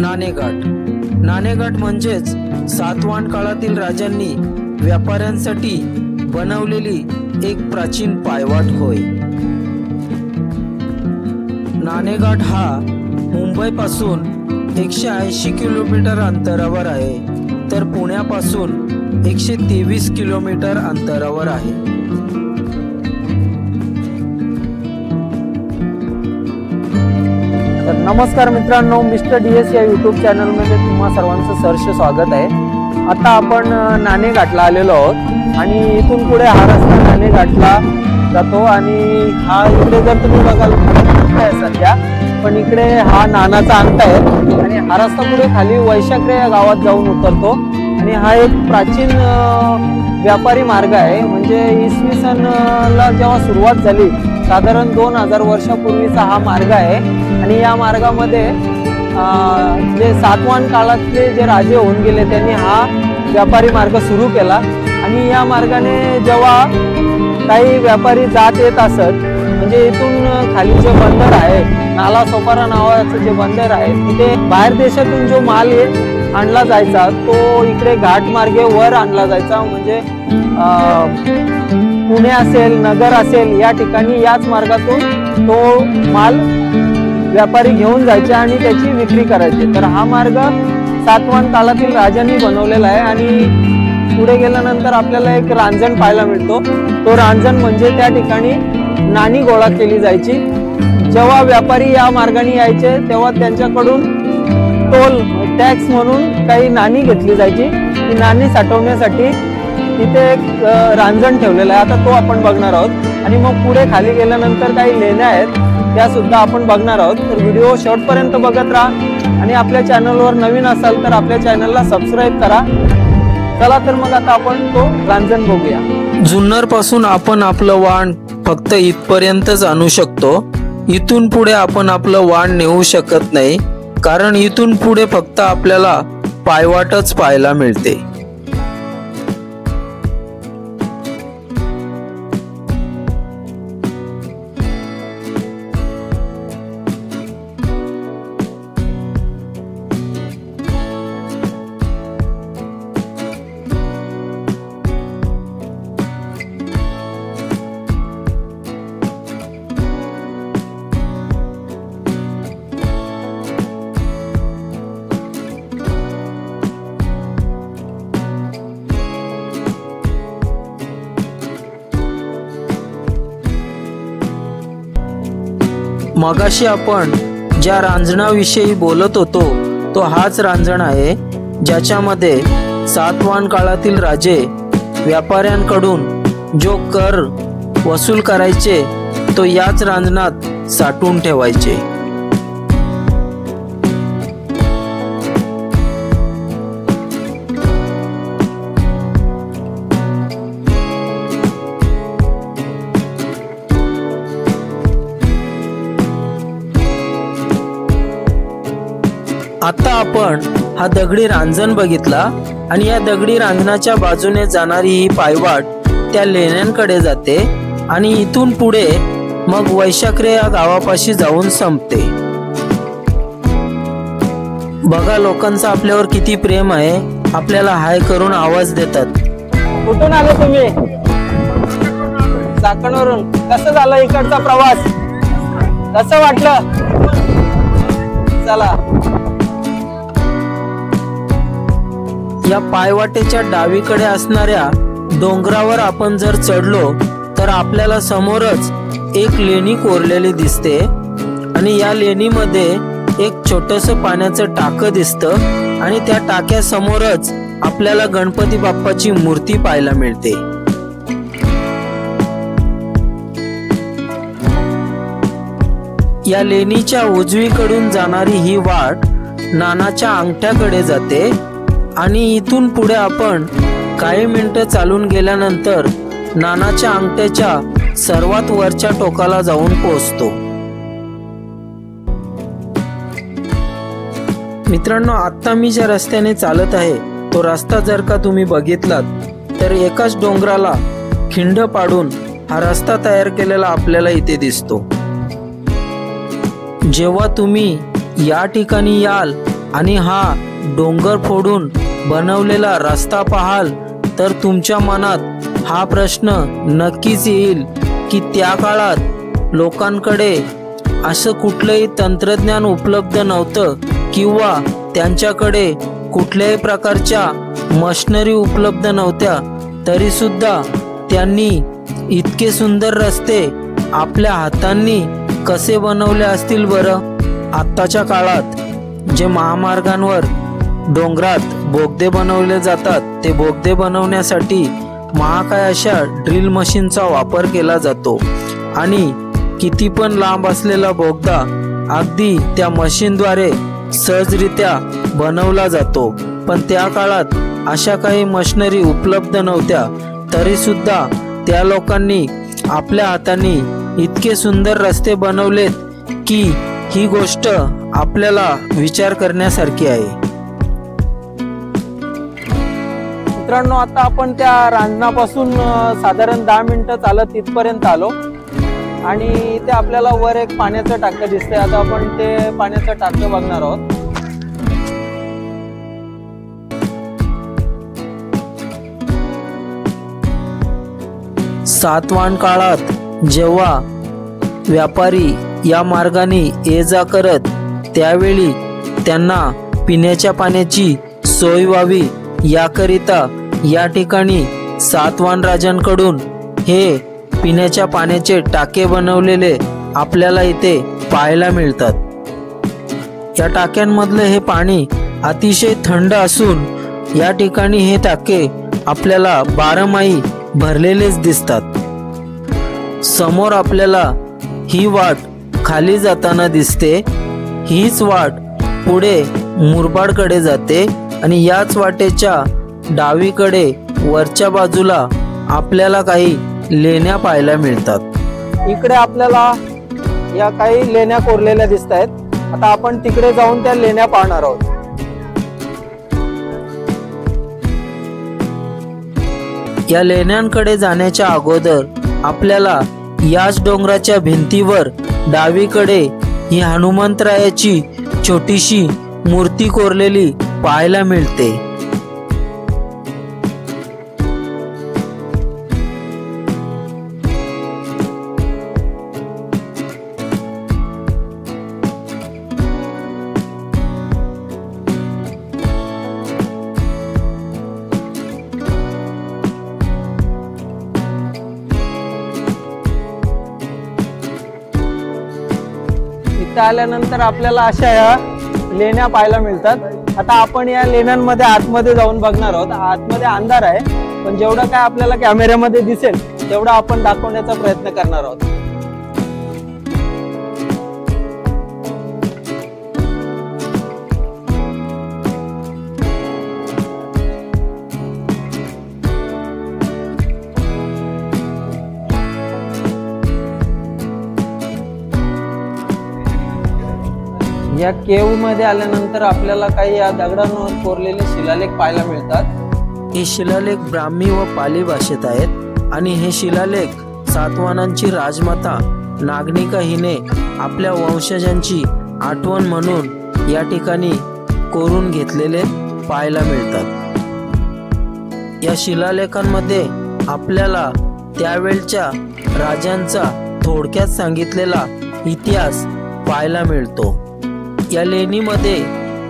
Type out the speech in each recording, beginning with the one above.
नाणेघाट नाणेघाट म्हणजेच सातवाहन काळातील राजांनी व्यापाऱ्यांसाठी बनवलेली एक प्राचीन पायवाट होय। नाणेघाट हा मुंबईपासून 180 किलोमीटर अंतरावर आहे, तर पुण्यापासून 123 किलोमीटर अंतरावर आहे। तर नमस्कार मित्रांनो, मिस्टर DS या यूट्यूब चॅनलमध्ये तुम्हा सर्वांचं सहर्ष स्वागत आहे। आता आपण नाणेघाटला आलेलो आहोत आणि इथून पुढे हा रस्ता नाणेघाटला जातो आणि हा इकडे जर तुम्ही बघाल आहे सध्या, पण इकडे हा नानाचा अंगठा आहे आणि हा रस्ता पुढे खाली वैशाखरे या गावात जाऊन उतरतो आणि हा एक प्राचीन व्यापारी मार्ग आहे। म्हणजे इसवी सनला जेव्हा सुरुवात झाली, साधारण 2000 वर्षापूर्वीचा हा मार्ग आहे आणि या मार्गामध्ये जे सातवाहन काळातले जे राजे होऊन गेले त्यांनी हा व्यापारी मार्ग सुरू केला आणि या मार्गाने जेव्हा काही व्यापारी जात येत असत, म्हणजे इथून खाली जे बंदर आहे, नाला सोपारा नावाचं जे बंदर आहे, तिथे बाहेर देशातून जो माल आणला जायचा तो इकडे घाट मार्गे वर आणला जायचा। म्हणजे पुणे असेल, नगर असेल, या ठिकाणी याच मार्गातून तो माल व्यापारी घेऊन जायचे आणि त्याची विक्री करायचे। तर हा मार्ग सातवाहन काळातील राजांनी बनवलेला आहे आणि पुढे गेल्यानंतर आपल्याला एक रांजण पाहायला मिळतो। तो रांजण म्हणजे त्या ठिकाणी नाणी गोळा केली जायची। जेव्हा व्यापारी या मार्गाने यायचे तेव्हा त्यांच्याकडून टोल टॅक्स म्हणून काही नाणी घेतली जायची। ती नाणी साठवण्यासाठी तिथे एक रांजण ठेवलेला आहे, आता तो आपण बघणार आहोत आणि मग पुढे खाली गेल्यानंतर काही लेण्या आहेत त्या सुद्धा आपण बघणार आहोत। तर व्हिडिओ शेवटपर्यंत बघत राहा आणि आपल्या चॅनलवर नवीन असाल तर आपल्या चॅनलला सबस्क्राईब करा। चला तर मग आता आपण तो रांजण बघूया। जुन्नर पासून आपण आपलं वाहन फक्त इथपर्यंतच आणू शकतो। इथून पुढे आपण आपलं वाहन नेऊ शकत नाही, कारण इथून पुढे फक्त आपल्याला पायवाटच पाहायला मिळते। मगाशी आपण ज्या रांजणाविषयी बोलत होतो तो हाच रांजण आहे, ज्याच्यामध्ये सातवाहन काळातील राजे व्यापाऱ्यांकडून जो कर वसूल करायचे तो याच रांजणात साठवून ठेवायचे। आता आपण हा दगडी रांजण बघितला आणि या दगडी रांजणाच्या बाजूने जाणारी ही पायवाट त्या लेण्यांकडे जाते आणि इथून पुढे मग वैशाखरे या गावापाशी जाऊन संपते। बघा लोकांचं आपल्यावर किती प्रेम आहे, आपल्याला हाय करून आवाज देतात। कुठून आले तुम्ही? चाकणवरून। कसं झालं इकडचा प्रवास? कसं वाटलं? चला। या पायवाटेच्या डावीकडे असणाऱ्या डोंगरावर आपण जर चढलो तर आपल्याला समोरच एक लेणी कोरलेली दिसते आणि या लेणीमध्ये एक छोटंसं पाण्याचं टाकं दिसतं आणि त्या टाक्यासमोरच आपल्याला गणपती बाप्पाची मूर्ती पाहायला मिळते। या लेणीच्या उजवीकडून जाणारी ही वाट नानाच्या अंगठ्याकडे जाते आणि इथून पुढे आपण काही मिनिटं चालून गेल्यानंतर नानाच्या अंगठ्याच्या सर्वात वरच्या टोकाला जाऊन पोहोचतो। मित्रांनो, आता मी ज्या रस्त्याने चालत आहे तो रस्ता जर का तुम्ही बघितलात तर एकाच डोंगराला खिंड पाडून हा रस्ता तयार केलेला आपल्याला इथे दिसतो। जेव्हा तुम्ही या ठिकाणी याल आणि हा डोंगर फोडून बनवलेला रस्ता पाहाल तर तुमच्या मनात हा प्रश्न नक्कीच येईल की त्या काळात लोकांकडे असं कुठलंही तंत्रज्ञान उपलब्ध नव्हतं किंवा त्यांच्याकडे कुठल्याही प्रकारच्या मशिनरी उपलब्ध नव्हत्या, तरी सुद्धा त्यांनी इतके सुंदर रस्ते आपल्या हातांनी कसे बनवले असतील बरं. आत्ताच्या काळात जे महामार्गांवर डोंगरात बोगदे बनवले जातात, ते बोगदे बनवण्यासाठी महाकाय अशा ड्रिल मशीनचा वापर केला जातो आणि किती पण लांब असलेला बोगदा अगदी त्या मशीनद्वारे सहजरित्या बनवला जातो. पण त्या काळात अशा काही मशिनरी उपलब्ध नव्हत्या, तरी सुद्धा त्या लोकांनी आपल्या हातांनी इतके सुंदर रस्ते बनवलेत की ही गोष्ट आपल्याला विचार करण्यासारखी आहे. मित्रांनो, आता आपण त्या रांजणापासून साधारण 10 मिनिटं चालत तिथपर्यंत आलो आणि ते आपल्याला वर एक पाण्याचं टाकं दिसतंय. आता आपण ते पाण्याचं टाकं बघणार आहोत. सातवाहन काळात जेव्हा व्यापारी या मार्गाने ये जा करत, त्यावेळी त्यांना पिण्याच्या पाण्याची सोय व्हावी याकरिता या ठिकाणी सातवाहन राजांकडून हे पिण्याच्या पाण्याचे टाके बनवलेले आपल्याला इथे पाहायला मिळतात. या टाक्यांमधलं हे पाणी अतिशय थंड असून या ठिकाणी हे टाके आपल्याला 12 भरलेलेच दिसतात. समोर आपल्याला ही वाट खाली जाताना दिसते. हीच वाट पुढे मुरबाडकडे जाते आणि याच वाटेच्या डावीकडे वरच्या बाजूला आपल्याला काही लेण्या पाहायला मिळतात. इकडे आपल्याला या काही लेण्या कोरलेल्या दिसत आहेत. आता आपण तिकडे जाऊन त्या लेण्या पाहणार आहोत. या लेण्यांकडे जाण्याच्या अगोदर आपल्याला याच डोंगराच्या भिंतीवर डावीकडे ही हनुमंतरायाची छोटीशी मूर्ती कोरलेली पाहायला मिळते. इथे आल्यानंतर आपल्याला अशा या लेण्या पाहायला मिळतात. आता आपण या लेण्यांमध्ये आतमध्ये जाऊन बघणार आहोत. आतमध्ये अंधार आहे, पण जेवढं काय आपल्याला कॅमेऱ्यामध्ये दिसेल तेवढं आपण दाखवण्याचा प्रयत्न करणार आहोत. या केव्ह मध्ये आल्यानंतर आपल्याला काही या दगडांवर कोरलेले शिलालेख पाहायला मिळतात. हे शिलालेख ब्राह्मी व पाली भाषेत आहेत आणि हे शिलालेख सातवाहनांची राजमाता नागनिका हिने आपल्या वंशजांची आठवण म्हणून या ठिकाणी कोरून घेतलेले पाहायला मिळतात. या शिलालेखांमध्ये आपल्याला त्यावेळच्या राजांचा थोडक्यात सांगितलेला इतिहास पाहायला मिळतो. या लेणीमध्ये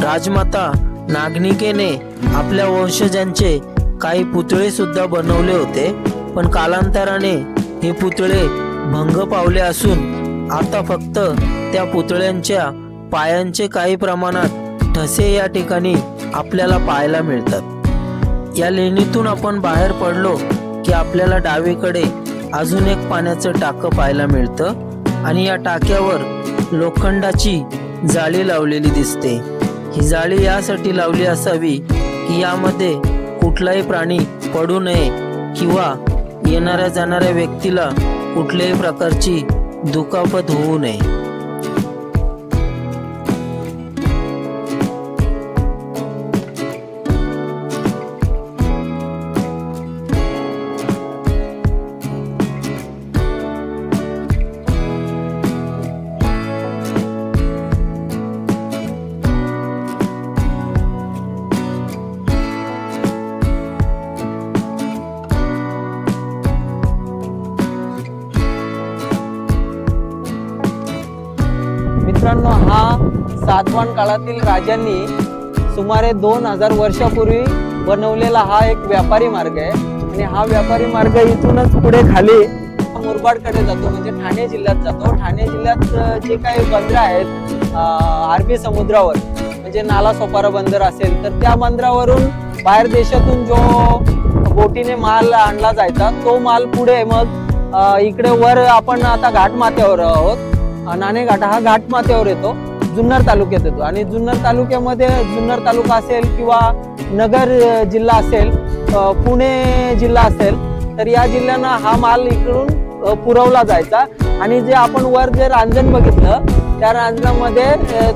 राजमाता नागनिकेने आपल्या वंशजांचे काही पुतळे सुद्धा बनवले होते, पण कालांतराने हे पुतळे भंग पावले असून आता फक्त त्या पुतळ्यांच्या पायांचे काही प्रमाणात ठसे या ठिकाणी आपल्याला पाहायला मिळतात. या लेणीतून आपण बाहेर पडलो की आपल्याला डावीकडे अजून एक पाण्याचं टाकं पाहायला मिळतं आणि या टाक्यावर लोखंडाची जाळी लावलेली दिसते. ही जाळी यासाठी लावली असावी की यामध्ये कुठलाही प्राणी पडू नये किंवा येणाऱ्या जाणाऱ्या व्यक्तीला कुठल्याही प्रकारची दुखापत होऊ नये. मित्रांनो, हा सातवाहन काळातील राजांनी सुमारे 2000 वर्षापूर्वी बनवलेला हा एक व्यापारी मार्ग आहे आणि हा व्यापारी मार्ग इथूनच पुढे खाली मुरबाडकडे जातो, म्हणजे ठाणे जिल्ह्यात जातो. ठाणे जिल्ह्यात जे काही बंदरं आहेत अरबी समुद्रावर, म्हणजे नालासोपारा बंदर असेल तर त्या बंदरावरून बाहेर देशातून जो बोटीने माल आणला जायचा तो माल पुढे मग इकडे वर आपण आता घाटमाथ्यावर आहोत. नाणे घाट हा घाटमाथ्यावर येतो, जुन्नर तालुक्यात येतो आणि जुन्नर तालुक्यामध्ये जुन्नर तालुका असेल किंवा नगर जिल्हा असेल, पुणे जिल्हा असेल तर या जिल्ह्यांना हा माल इकडून पुरवला जायचा. आणि जे आपण वर जे रांजण बघितलं त्या रांजणामध्ये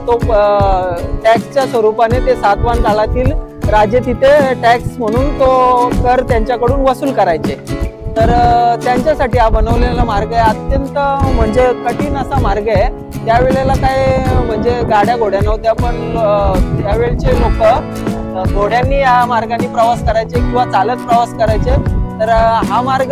तो टॅक्सच्या स्वरूपाने ते सातवाहन काळातील राजे तिथे टॅक्स म्हणून तो कर त्यांच्याकडून वसूल करायचे. तर त्यांच्यासाठी हा बनवलेला मार्ग आहे. अत्यंत म्हणजे कठीण असा मार्ग आहे. त्यावेळेला काय म्हणजे गाड्या घोड्या नव्हत्या, पण त्यावेळचे लोक घोड्यांनी या मार्गाने प्रवास करायचे किंवा चालत प्रवास करायचे. तर हा मार्ग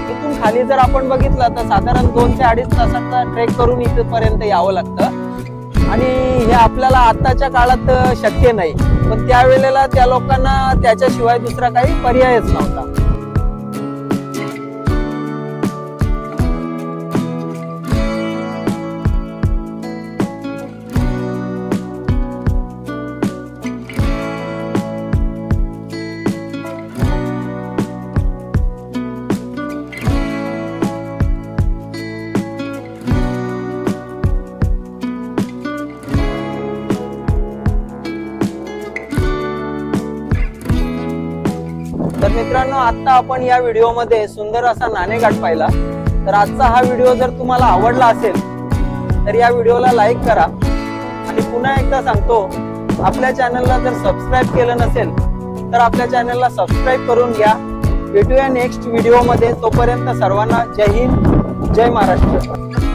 इथून खाली जर आपण बघितला तर साधारण 2 ते 2.5 तासाचा ट्रेक करून इथपर्यंत यावं लागतं आणि हे आपल्याला आताच्या काळात शक्य नाही, पण त्यावेळेला त्या लोकांना त्याच्याशिवाय दुसरा काही पर्यायच नव्हता. तर मित्रांनो, आता आपण या व्हिडिओमध्ये सुंदर असा नाणे घाट पाहिला. तर आजचा हा व्हिडिओ जर तुम्हाला आवडला असेल तर या व्हिडिओला लाईक करा आणि पुन्हा एकदा सांगतो, आपल्या चॅनलला जर सबस्क्राईब केलं नसेल तर आपल्या चॅनलला सबस्क्राईब करून घ्या. भेटूया नेक्स्ट व्हिडिओमध्ये. तोपर्यंत सर्वांना जय हिंद, जय महाराष्ट्र.